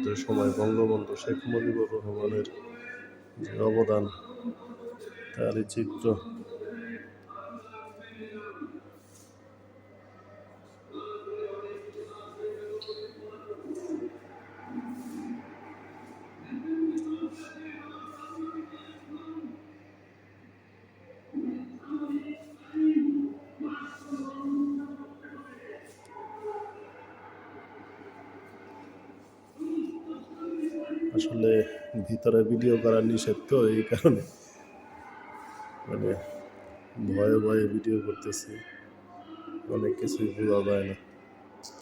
মুক্তিযুদ্ধের সময় বঙ্গবন্ধু শেখ মুজিবুর রহমানের যে অবদান তারই চিত্র। আসলে ভিতরে ভিডিও করা নিষেধ, তো এই কারণে মানে ভয়ে ভয়ে ভিডিও করতেছি, অনেক কিছুই বোঝা যায় না।